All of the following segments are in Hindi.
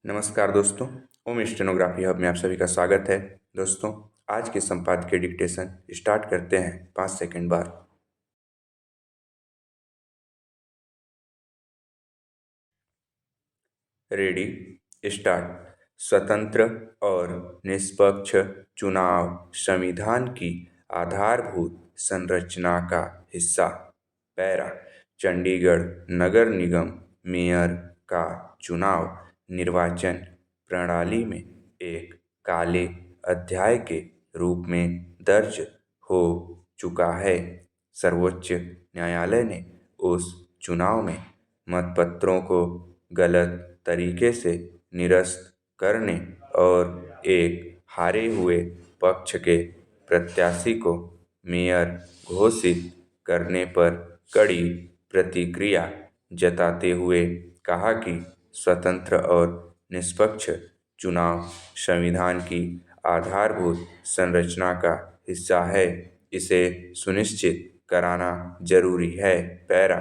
नमस्कार दोस्तों। ओम स्टेनोग्राफी हब में आप सभी का स्वागत है। दोस्तों, आज के संपादकीय डिक्टेशन स्टार्ट करते हैं 5 सेकंड बाद। Ready, start. स्वतंत्र और निष्पक्ष चुनाव संविधान की आधारभूत संरचना का हिस्सा। पैरा। चंडीगढ़ नगर निगम मेयर का चुनाव निर्वाचन प्रणाली में एक काले अध्याय के रूप में दर्ज हो चुका है। सर्वोच्च न्यायालय ने उस चुनाव में मतपत्रों को गलत तरीके से निरस्त करने और एक हारे हुए पक्ष के प्रत्याशी को मेयर घोषित करने पर कड़ी प्रतिक्रिया जताते हुए कहा कि स्वतंत्र और निष्पक्ष चुनाव संविधान की आधारभूत संरचना का हिस्सा है। इसे सुनिश्चित कराना जरूरी है। पैरा।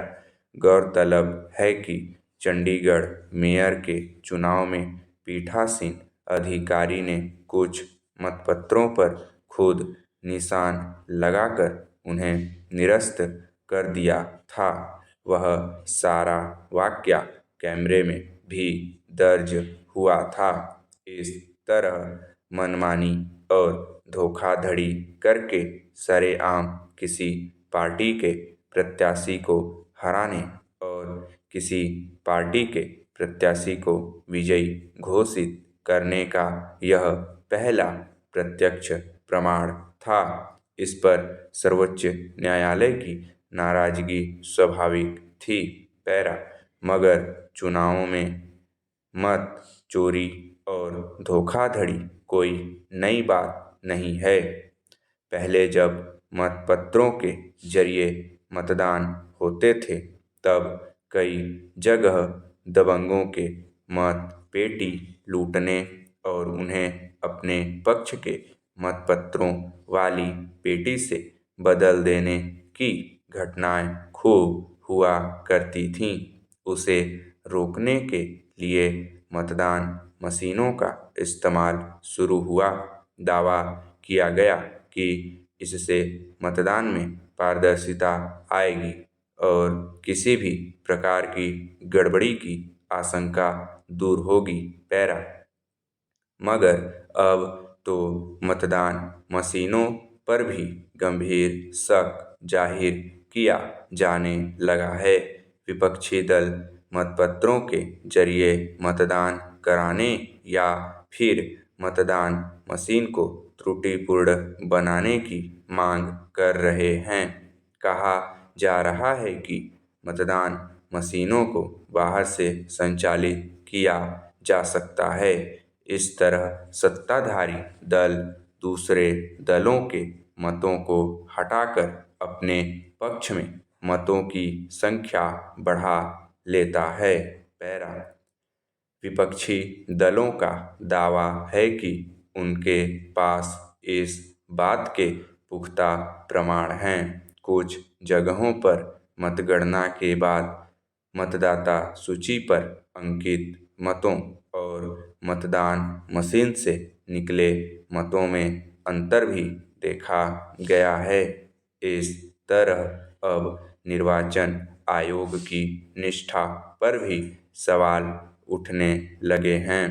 गौरतलब है कि चंडीगढ़ मेयर के चुनाव में पीठासीन अधिकारी ने कुछ मतपत्रों पर खुद निशान लगाकर उन्हें निरस्त कर दिया था। वह सारा वाकया कैमरे में भी दर्ज हुआ था। इस तरह मनमानी और धोखाधड़ी करके सरेआम किसी पार्टी के प्रत्याशी को हराने और किसी पार्टी के प्रत्याशी को विजयी घोषित करने का यह पहला प्रत्यक्ष प्रमाण था। इस पर सर्वोच्च न्यायालय की नाराजगी स्वाभाविक थी। पैरा। मगर चुनावों में मत चोरी और धोखाधड़ी कोई नई बात नहीं है। पहले जब मतपत्रों के जरिए मतदान होते थे तब कई जगह दबंगों के मत पेटी लूटने और उन्हें अपने पक्ष के मतपत्रों वाली पेटी से बदल देने की घटनाएं खूब हुआ करती थीं। उसे रोकने के लिए मतदान मशीनों का इस्तेमाल शुरू हुआ। दावा किया गया कि इससे मतदान में पारदर्शिता आएगी और किसी भी प्रकार की गड़बड़ी की आशंका दूर होगी। पैरा। मगर अब तो मतदान मशीनों पर भी गंभीर शक जाहिर किया जाने लगा है। विपक्षी दल मतपत्रों के जरिए मतदान कराने या फिर मतदान मशीन को त्रुटिपूर्ण बनाने की मांग कर रहे हैं। कहा जा रहा है कि मतदान मशीनों को बाहर से संचालित किया जा सकता है। इस तरह सत्ताधारी दल दूसरे दलों के मतों को हटाकर अपने पक्ष में मतों की संख्या बढ़ा लेता है। पैरा। विपक्षी दलों का दावा है कि उनके पास इस बात के पुख्ता प्रमाण हैं। कुछ जगहों पर मतगणना के बाद मतदाता सूची पर अंकित मतों और मतदान मशीन से निकले मतों में अंतर भी देखा गया है। इस तरह अब निर्वाचन आयोग की निष्ठा पर भी सवाल उठने लगे हैं।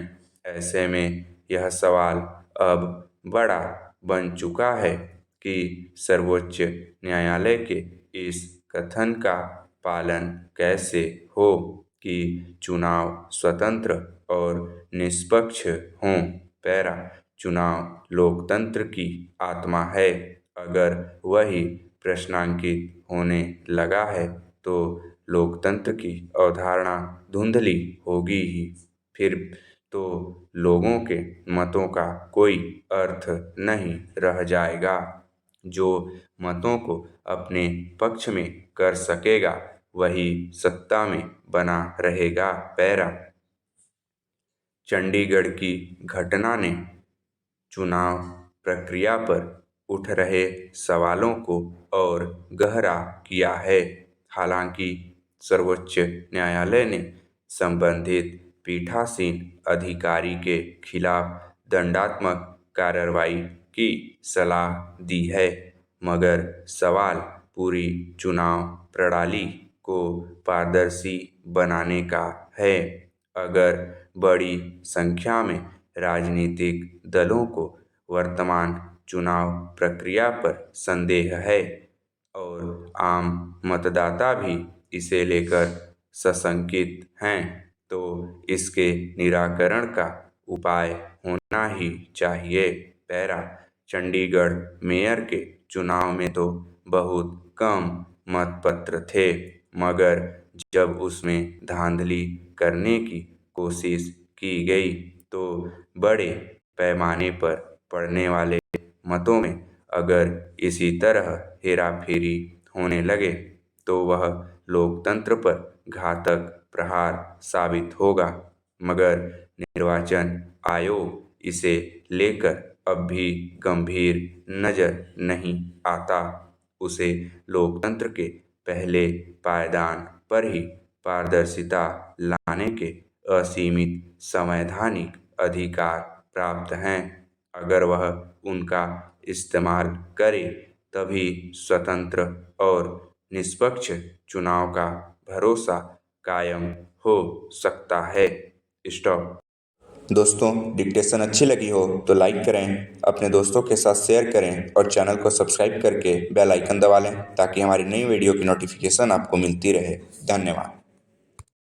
ऐसे में यह सवाल अब बड़ा बन चुका है कि सर्वोच्च न्यायालय के इस कथन का पालन कैसे हो कि चुनाव स्वतंत्र और निष्पक्ष हों। पैरा। चुनाव लोकतंत्र की आत्मा है। अगर वही प्रश्नांकित होने लगा है तो लोकतंत्र की अवधारणा धुंधली होगी ही। फिर तो लोगों के मतों का कोई अर्थ नहीं रह जाएगा। जो मतों को अपने पक्ष में कर सकेगा वही सत्ता में बना रहेगा। पैरा। चंडीगढ़ की घटना ने चुनाव प्रक्रिया पर उठ रहे सवालों को और गहरा किया है। हालांकि सर्वोच्च न्यायालय ने संबंधित पीठासीन अधिकारी के खिलाफ दंडात्मक कार्रवाई की सलाह दी है। मगर सवाल पूरी चुनाव प्रणाली को पारदर्शी बनाने का है। अगर बड़ी संख्या में राजनीतिक दलों को वर्तमान चुनाव प्रक्रिया पर संदेह है और आम मतदाता भी इसे लेकर सशंकित हैं, तो इसके निराकरण का उपाय होना ही चाहिए। पैरा चंडीगढ़ मेयर के चुनाव में तो बहुत कम मतपत्र थे, मगर जब उसमें धांधली करने की कोशिश की गई तो बड़े पैमाने पर पड़ने वाले मतों में अगर इसी तरह हेराफेरी होने लगे तो वह लोकतंत्र पर घातक प्रहार साबित होगा। मगर निर्वाचन आयोग इसे लेकर अब भी गंभीर नजर नहीं आता। उसे लोकतंत्र के पहले पायदान पर ही पारदर्शिता लाने के असीमित संवैधानिक अधिकार प्राप्त हैं। अगर वह उनका इस्तेमाल करे तभी स्वतंत्र और निष्पक्ष चुनाव का भरोसा कायम हो सकता है। स्टॉप। दोस्तों, डिक्टेशन अच्छी लगी हो तो लाइक करें, अपने दोस्तों के साथ शेयर करें और चैनल को सब्सक्राइब करके बेल आइकन दबा लें ताकि हमारी नई वीडियो की नोटिफिकेशन आपको मिलती रहे। धन्यवाद।